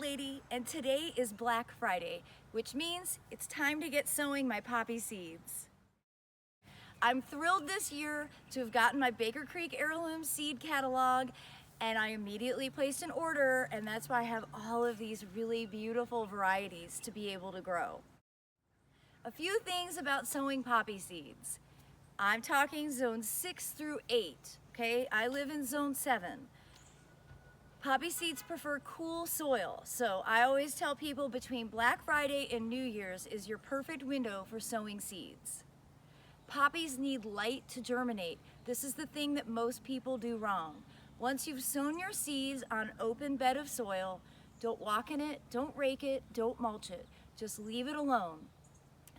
Lady, and today is Black Friday, which means it's time to get sowing my poppy seeds. I'm thrilled this year to have gotten my Baker Creek heirloom seed catalog, and I immediately placed an order, and that's why I have all of these really beautiful varieties to be able to grow. A few things about sowing poppy seeds. I'm talking zone 6 through 8, okay? I live in zone 7. Poppy seeds prefer cool soil, so I always tell people between Black Friday and New Year's is your perfect window for sowing seeds. Poppies need light to germinate. This is the thing that most people do wrong. Once you've sown your seeds on an open bed of soil, don't walk in it, don't rake it, don't mulch it. Just leave it alone.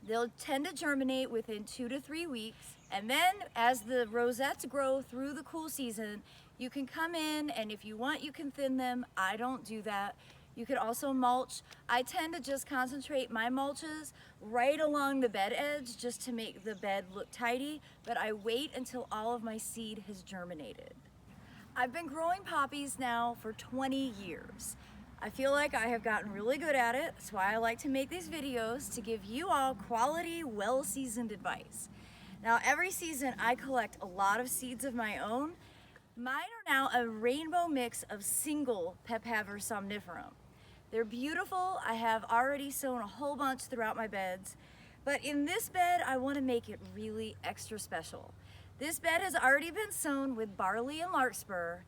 They'll tend to germinate within 2 to 3 weeks, and then as the rosettes grow through the cool season, you can come in, and if you want, you can thin them. I don't do that. You could also mulch. I tend to just concentrate my mulches right along the bed edge just to make the bed look tidy, but I wait until all of my seed has germinated. I've been growing poppies now for 20 years. I feel like I have gotten really good at it. That's why I like to make these videos, to give you all quality, well-seasoned advice. Now, every season I collect a lot of seeds of my own. Mine are now a rainbow mix of single Papaver somniferum. They're beautiful. I have already sown a whole bunch throughout my beds, but in this bed I want to make it really extra special. This bed has already been sown with barley and larkspur,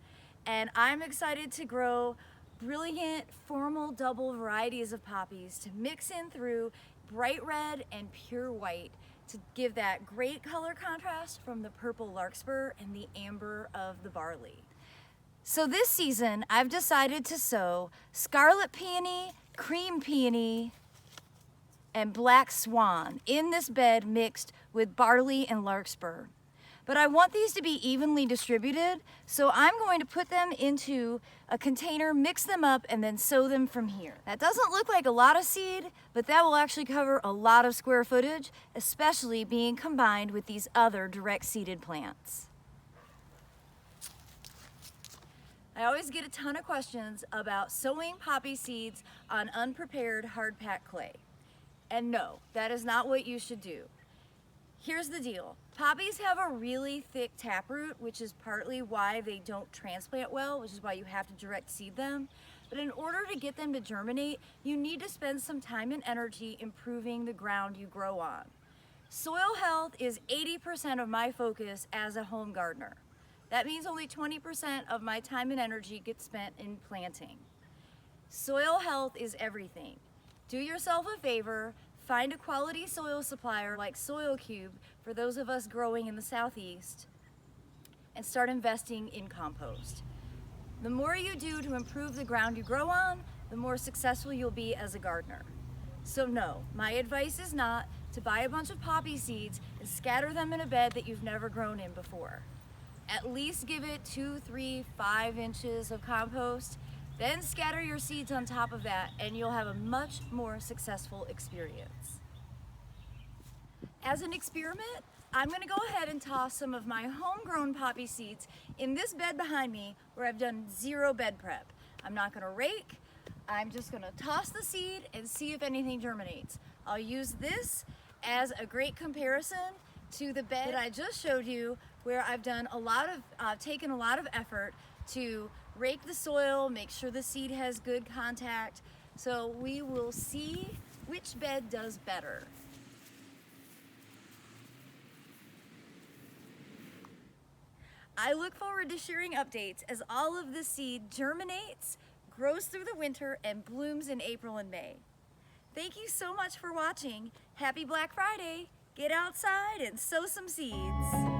and I'm excited to grow brilliant formal double varieties of poppies to mix in through bright red and pure white to give that great color contrast from the purple larkspur and the amber of the barley. So this season, I've decided to sow scarlet peony, cream peony, and black swan in this bed mixed with barley and larkspur. But I want these to be evenly distributed, so I'm going to put them into a container, mix them up, and then sow them from here. That doesn't look like a lot of seed, but that will actually cover a lot of square footage, especially being combined with these other direct seeded plants. I always get a ton of questions about sowing poppy seeds on unprepared hard packed clay. And no, that is not what you should do. Here's the deal. Poppies have a really thick taproot, which is partly why they don't transplant well, which is why you have to direct seed them. But in order to get them to germinate, you need to spend some time and energy improving the ground you grow on. Soil health is 80% of my focus as a home gardener. That means only 20% of my time and energy gets spent in planting. Soil health is everything. Do yourself a favor, find a quality soil supplier like Soil Cube for those of us growing in the Southeast, and start investing in compost. The more you do to improve the ground you grow on, the more successful you'll be as a gardener. So no, my advice is not to buy a bunch of poppy seeds and scatter them in a bed that you've never grown in before. At least give it 2, 3, 5 inches of compost, then scatter your seeds on top of that, and you'll have a much more successful experience. As an experiment, I'm going to go ahead and toss some of my homegrown poppy seeds in this bed behind me where I've done zero bed prep. I'm not going to rake. I'm just going to toss the seed and see if anything germinates. I'll use this as a great comparison to the bed that I just showed you, where I've done taken a lot of effort to rake the soil, make sure the seed has good contact. So we will see which bed does better. I look forward to sharing updates as all of the seed germinates, grows through the winter, and blooms in April and May. Thank you so much for watching. Happy Black Friday! Get outside and sow some seeds.